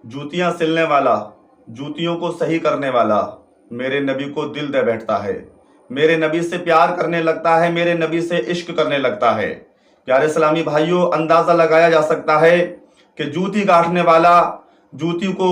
جوتیاں سلنے والا، جوتیوں کو صحیح کرنے والا میرے نبی کو دل دے بیٹھتا ہے، میرے نبی سے پیار کرنے لگتا ہے، میرے نبی سے عشق کرنے لگتا ہے۔ پیارے اسلامی بھائیوں، اندازہ لگایا جا سکتا ہے کہ جوتی گاٹھنے والا، جوتی کو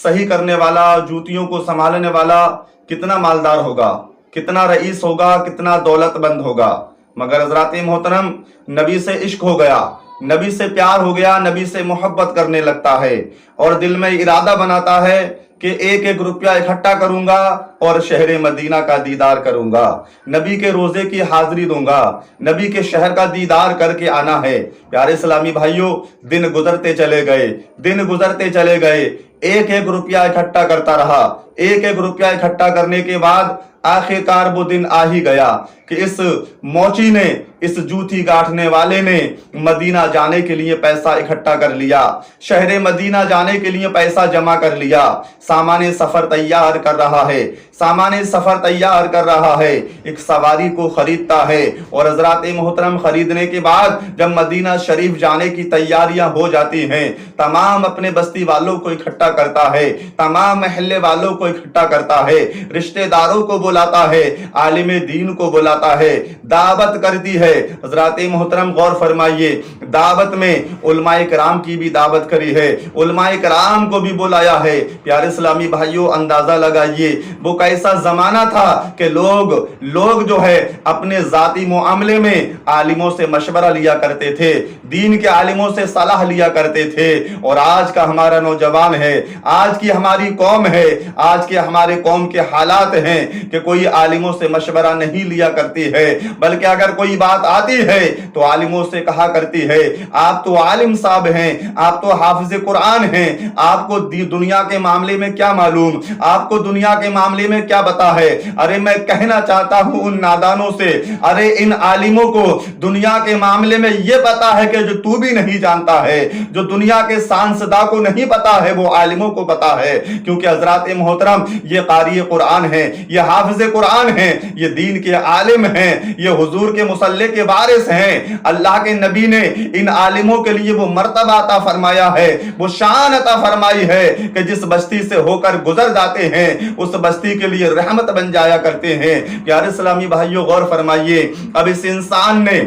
صحیح کرنے والا، جوتیوں کو سنبھالنے والا کتنا مالدار ہوگا، کتنا رئیس ہوگا، کتنا دولت مند ہوگا۔ مگر حضرات محترم، نبی سے عشق ہو گیا، نبی سے پیار ہو گیا، نبی سے محبت کرنے لگتا ہے اور دل میں ارادہ بناتا ہے کہ ایک ایک روپیہ اکٹھا کروں گا اور شہر مدینہ کا دیدار کروں گا، نبی کے روزے کی حاضری دوں گا، نبی کے شہر کا دیدار کر کے آنا ہے۔ پیارے اسلامی بھائیوں، دن گزرتے چلے گئے، دن گزرتے چلے گئے، ایک ایک روپیہ اکٹھا کرتا رہا، ایک ایک روپیہ اکٹھا کرنے کے بعد آخر کار وہ دن آ ہی گیا کہ اس موچی نے، اس جوتی گاٹھنے والے نے مدینہ جانے کے لیے پیسہ اکٹھا کر لیا، شہر مدینہ جانے کے لیے پیسہ جمع کر لیا، سامان سفر تیار کر رہا ہے، سامان سفر تیار کر رہا ہے، ایک سواری کو خریدتا ہے اور حضرات محترم خریدنے کے بعد جب مدینہ شریف جانے کی تیاریاں ہو جاتی ہیں، تمام اپنے بستی والوں کو اکٹھا کرتا ہے، تمام محلے والوں کو اکٹھا کرتا ہے، رشتہ داروں کو بلاتا ہے، عالم دین کو بلاتا ہے، دعوت کرتی ہے۔ حضرات محترم غور فرمائیے، دعوت میں علماء کرام کی بھی دعوت کری ہے، علماء کرام کو بھی بلایا ہے۔ پیارے اسلامی بھائیوں، اندازہ لگائیے وہ کیسا زمانہ تھا کہ لوگ جو ہے اپنے ذاتی معاملے میں عالموں سے مشورہ لیا کرتے تھے، دین کے عالموں سے صلاح لیا کرتے تھے، اور آج کا ہمارا نوجوان ہے، آج کی ہماری قوم ہے، آج کے ہمارے قوم کے حالات ہیں کہ کوئی عالموں سے مشورہ نہیں لیا کرتی ہے، بلکہ اگر کوئی بات آتی ہے تو عالموں سے کہا کرتی ہے آپ تو عالم صاحب ہیں، آپ تو حافظ قرآن ہیں، آپ کو دنیا کے معاملے میں کیا معلوم، آپ کو دنیا کے معاملے میں کیا پتا ہے۔ ارے میں کہنا چاہتا ہوں ان نادانوں سے، ارے ان عالموں کو دنیا کے معاملے میں یہ پتا ہے کہ جو تو بھی نہیں جانتا ہے، جو دنیا کے سائنسداں کو نہیں پتا ہے وہ عالموں کو پتا ہے، کیونکہ حضرات محترم یہ قاری قرآن ہیں، یہ حافظ قرآن ہیں، یہ دین کے عالم ہیں، یہ حضور کے مصلی کے وارث ہیں۔ اللہ کے نبی نے ان عالموں کے لیے وہ مرتبہ عطا فرمایا ہے، وہ شان عطا فرمائی ہے کہ جس بستی سے ہو کر گزر جاتے ہیں اس بستی کے لیے رحمت بن جایا کرتے ہیں۔ پیارے اسلامی بھائیوں غور فرمائیے، اب اس انسان نے،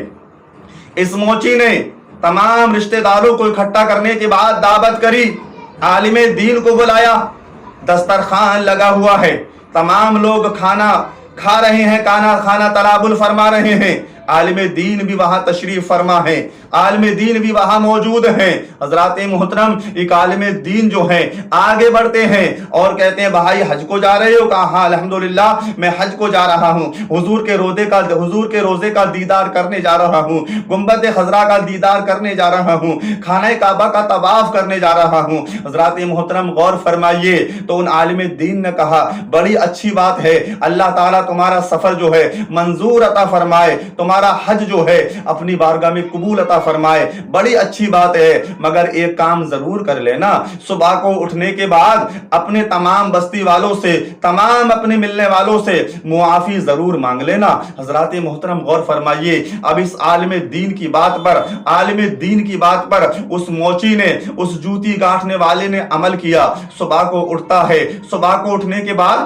اس موچی نے تمام رشتہ داروں کو اکٹھا کرنے کے بعد دعوت کری، عالم دین کو بلایا، دسترخوان لگا ہوا ہے، تمام لوگ کھانا کھا رہے ہیں، کھانا تناول فرما رہے ہیں، عالم دین بھی وہاں تشریف فرما ہے، عالم دین بھی وہاں موجود ہیں۔ حضرات محترم، ایک عالم دین جو ہیں آگے بڑھتے ہیں اور کہتے ہیں بھائی حج کو جا رہے ہو؟ کہا ہاں الحمدللہ میں حج کو جا رہا ہوں، حضور کے روزے کا دیدار کرنے جا رہا ہوں، گنبد خضرا کا دیدار کرنے جا رہا ہوں، خانہ کعبہ کا طواف کرنے جا رہا ہوں۔ حضرات محترم غور فرمائیے، تو ان عالم دین نے کہا بڑی اچھی بات ہے، اللہ تعالیٰ تمہارا سفر جو ہے منظور عطا فرمائے، تمہارا حج جو ہے اپنی بارگاہ میں قبول عطا فرمائے، بڑی اچھی بات ہے، مگر ایک کام ضرور کر لینا، صبح کو اٹھنے کے بعد اپنے تمام بستی والوں سے، تمام اپنے ملنے والوں سے معافی ضرور مانگ لینا۔ حضرات محترم غور فرمائیے، اب اس عالم دین کی بات پر اس موچی نے، اس جوتی گاٹھنے والے نے عمل کیا۔ صبح کو اٹھتا ہے، صبح کو اٹھنے کے بعد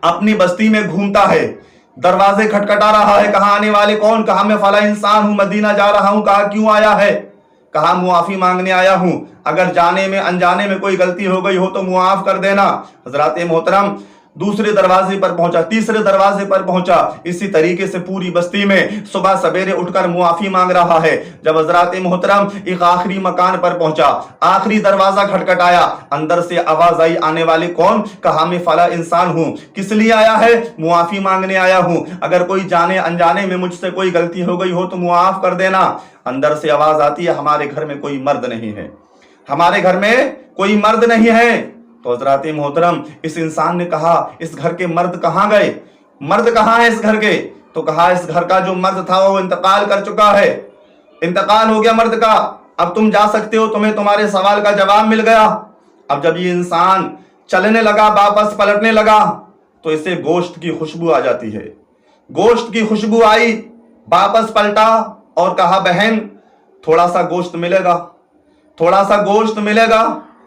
اپنی بستی میں گھومتا ہے، دروازے کھٹکھٹا رہا ہے، کہاں آنے والے کون؟ کہا میں فلاں انسان ہوں، مدینہ جا رہا ہوں۔ کہا کیوں آیا ہے؟ کہا معافی مانگنے آیا ہوں، اگر جانے میں انجانے میں کوئی غلطی ہو گئی ہو تو معاف کر دینا۔ حضرات محترم دوسرے دروازے پر پہنچا، تیسرے دروازے پر پہنچا، اسی طریقے سے پوری بستی میں صبح سویرے اٹھ کر معافی مانگ رہا ہے۔ جب حضرات محترم ایک آخری مکان پر پہنچا، آخری دروازہ کھٹکھٹایا، اندر سے آواز آئی آنے والے کون؟ کہا میں فلاں انسان ہوں۔ کس لیے آیا ہے؟ معافی مانگنے آیا ہوں، اگر کوئی جانے انجانے میں مجھ سے کوئی غلطی ہو گئی ہو تو معاف کر دینا۔ اندر سے آواز آتی ہے ہمارے گھر میں کوئی مرد نہیں ہے، ہمارے گھر میں کوئی مرد نہیں ہے۔ تو حضرات محترم اس انسان نے کہا اس گھر کے مرد کہاں گئے؟ مرد کہاں ہے اس گھر کے؟ تو کہا اس گھر کا جو مرد تھا وہ انتقال کر چکا ہے، انتقال ہو گیا مرد کا، اب تم جا سکتے ہو، تمہیں تمہارے سوال کا جواب مل گیا۔ اب جب یہ انسان چلنے لگا، واپس پلٹنے لگا، تو اسے گوشت کی خوشبو آ جاتی ہے، گوشت کی خوشبو آئی، واپس پلٹا اور کہا بہن تھوڑا سا گوشت ملے گا، تھوڑا سا گوشت ملے گا۔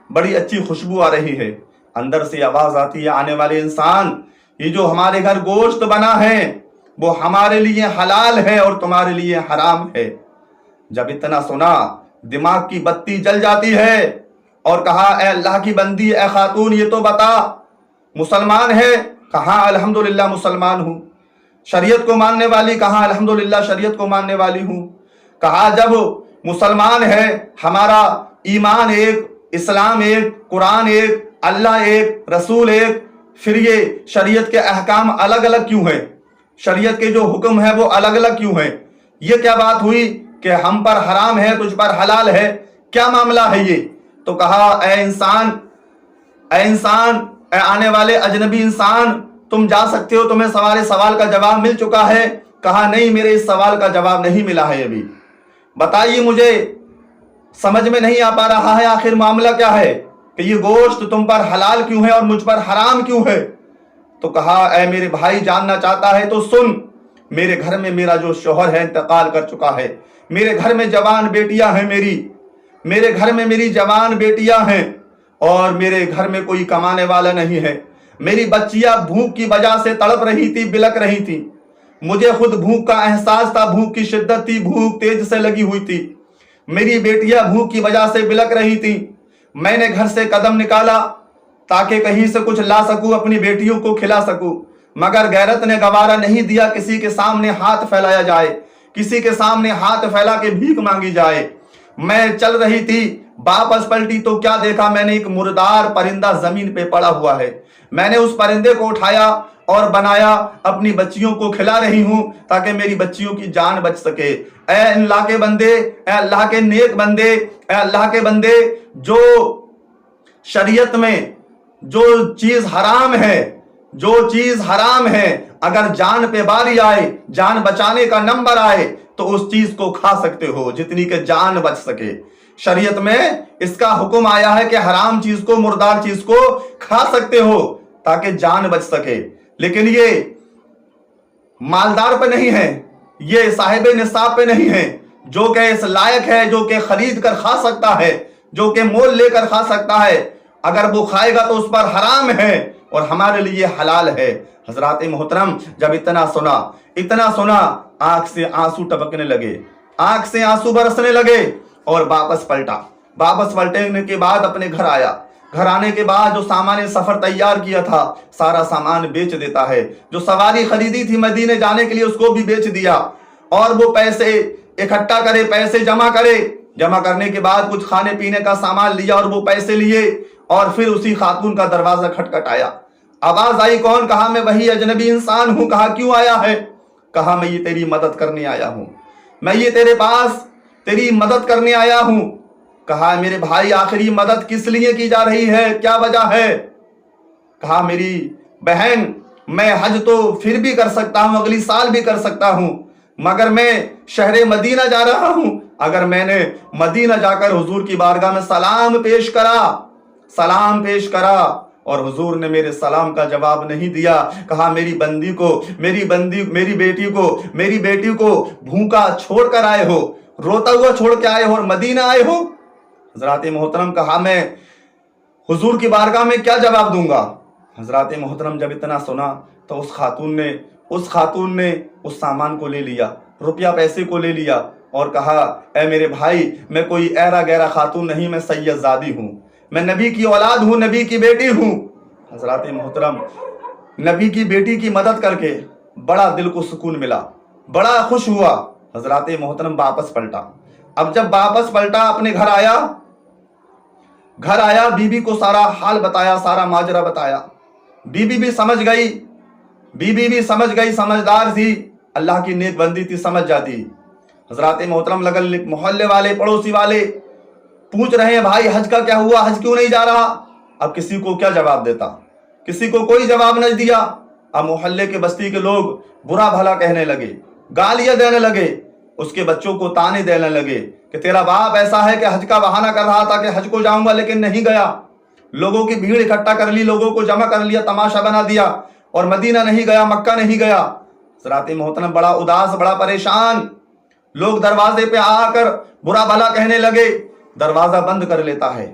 بڑی اچھی خوشبو آ رہی ہے، اندر سے آواز آتی ہے آنے والے انسان، یہ جو ہمارے گھر گوشت بنا ہے وہ ہمارے لیے حلال ہے اور تمہارے لیے حرام ہے۔ جب اتنا سنا دماغ کی بتی جل جاتی ہے اور کہا اے اللہ کی بندی، اے خاتون یہ تو بتا مسلمان ہے؟ کہا الحمدللہ مسلمان ہوں۔ شریعت کو ماننے والی؟ کہا الحمدللہ شریعت کو ماننے والی ہوں۔ کہا جب مسلمان ہے، ہمارا ایمان ایک، اسلام ایک، قرآن ایک، اللہ ایک، رسول ایک، پھر یہ شریعت کے احکام الگ الگ کیوں ہیں؟ شریعت کے جو حکم ہے وہ الگ الگ کیوں ہیں؟ یہ کیا بات ہوئی کہ ہم پر حرام ہے تجھ پر حلال ہے؟ کیا معاملہ ہے یہ؟ تو کہا اے انسان، اے انسان، اے آنے والے اجنبی انسان، تم جا سکتے ہو، تمہیں سوارے سوال کا جواب مل چکا ہے؟ کہا نہیں، میرے اس سوال کا جواب نہیں ملا ہے ابھی، بتائیے مجھے سمجھ میں نہیں آ پا رہا ہے آخر معاملہ کیا ہے کہ یہ گوشت تم پر حلال کیوں ہے اور مجھ پر حرام کیوں ہے؟ تو کہا اے میرے بھائی جاننا چاہتا ہے تو سن، میرے گھر میں میرا جو شوہر ہے انتقال کر چکا ہے، میرے گھر میں جوان بیٹیاں ہیں، میرے گھر میں میری جوان بیٹیاں ہیں، اور میرے گھر میں کوئی کمانے والا نہیں ہے۔ میری بچیاں بھوک کی وجہ سے تڑپ رہی تھی، بلک رہی تھی، مجھے خود بھوک کا احساس تھا، بھوک کی شدت تھی، بھوک تیز سے لگی ہوئی تھی، میری بیٹیاں بھوک کی وجہ سے بلک رہی تھی۔ میں نے گھر سے قدم نکالا تاکہ کہیں سے کچھ لا سکوں، اپنی بیٹیوں کو کھلا سکوں، مگر غیرت نے گوارا نہیں دیا کسی کے سامنے ہاتھ پھیلایا جائے، کسی کے سامنے ہاتھ پھیلا کے بھیک مانگی جائے۔ میں چل رہی تھی، واپس پلٹی تو کیا دیکھا میں نے؟ ایک مردار پرندہ زمین پہ پڑا ہوا ہے۔ میں نے اس پرندے کو اٹھایا اور بنایا، اپنی بچیوں کو کھلا رہی ہوں تاکہ میری بچیوں کی جان بچ سکے۔ اے اللہ کے بندے، اے اللہ کے نیک بندے، اے اللہ کے بندے، جو شریعت میں جو چیز حرام ہے، جو چیز حرام ہے، اگر جان پہ باری آئے، جان بچانے کا نمبر آئے تو اس چیز کو کھا سکتے ہو جتنی کہ جان بچ سکے۔ شریعت میں اس کا حکم آیا ہے کہ حرام چیز کو، مردار چیز کو کھا سکتے ہو تاکہ جان بچ سکے، لیکن یہ مالدار پہ نہیں ہے، یہ صاحب نصاب پہ نہیں ہے، جو کہ اس لائق ہے، جو کہ خرید کر کھا سکتا ہے، جو کہ مول لے کر کھا سکتا ہے، اگر وہ کھائے گا تو اس پر حرام ہے اور ہمارے لیے حلال ہے۔ حضرات محترم، جب اتنا سنا آنکھ سے آنسو ٹپکنے لگے، آنکھ سے آنسو برسنے لگے اور واپس پلٹنے کے بعد اپنے گھر آیا۔ گھر آنے کے بعد جو سامان سفر تیار کیا تھا سارا سامان بیچ دیتا ہے، جو سواری خریدی تھی مدینے جانے کے لیے اس کو بھی بیچ دیا، اور وہ پیسے اکٹھا کرے، پیسے جمع کرنے کے بعد کچھ کھانے پینے کا سامان لیا اور وہ پیسے لیے، اور پھر اسی خاتون کا دروازہ کھٹکھٹایا۔ آواز آئی کون؟ کہا میں وہی اجنبی انسان ہوں۔ کہا کیوں آیا ہے؟ کہا میں یہ تیری مدد کرنے آیا ہوں، میں یہ تیرے پاس تیری مدد کرنے آیا ہوں۔ کہا میرے بھائی آخری مدد کس لیے کی جا رہی ہے، کیا وجہ ہے؟ کہا میری بہن، میں حج تو پھر بھی کر سکتا ہوں، اگلی سال بھی کر سکتا ہوں، مگر میں شہر مدینہ جا رہا ہوں، اگر میں نے مدینہ جا کر حضور کی بارگاہ میں سلام پیش کرا اور حضور نے میرے سلام کا جواب نہیں دیا، کہا میری بیٹی کو بھوکا چھوڑ کر آئے ہو، روتا ہوا چھوڑ کے آئے ہو اور مدینہ آئے ہو۔ حضرات محترم، کہا میں حضور کی بارگاہ میں کیا جواب دوں گا؟ حضرات محترم، جب اتنا سنا تو اس خاتون نے اس سامان کو لے لیا، روپیہ پیسے کو لے لیا اور کہا اے میرے بھائی، میں کوئی ایرا گیرا خاتون نہیں، میں سید زادی ہوں، میں نبی کی اولاد ہوں، نبی کی بیٹی ہوں۔ حضرات محترم، نبی کی بیٹی کی مدد کر کے بڑا دل کو سکون ملا، بڑا خوش ہوا۔ حضرات محترم واپس پلٹا، اب جب واپس پلٹا اپنے گھر آیا، بی بی کو سارا حال بتایا، سارا ماجرا بتایا۔ بی بی بھی سمجھ گئی، سمجھدار تھی، اللہ کی نیک بندی تھی، سمجھ جاتی۔ حضرات محترم، محلے والے، پڑوسی والے پوچھ رہے ہیں بھائی حج کا کیا ہوا، حج کیوں نہیں جا رہا؟ اب کسی کو کیا جواب دیتا؟ کسی کو کوئی جواب نہیں دیا۔ اب محلے کے بستی کے لوگ برا بھلا کہنے لگے، گالیاں دینے لگے، اس کے بچوں کو تانے دینے لگے کہ تیرا باپ ایسا ہے کہ حج کا بہانہ کر رہا تھا کہ حج کو جاؤں گا لیکن نہیں گیا، لوگوں کی بھیڑ اکٹھا کر لی، لوگوں کو جمع کر لیا، تماشا بنا دیا اور مدینہ نہیں گیا، مکہ نہیں گیا۔ حضرات محترم، بڑا اداس، بڑا پریشان، لوگ دروازے پہ آ کر برا بھلا کہنے لگے، دروازہ بند کر لیتا ہے،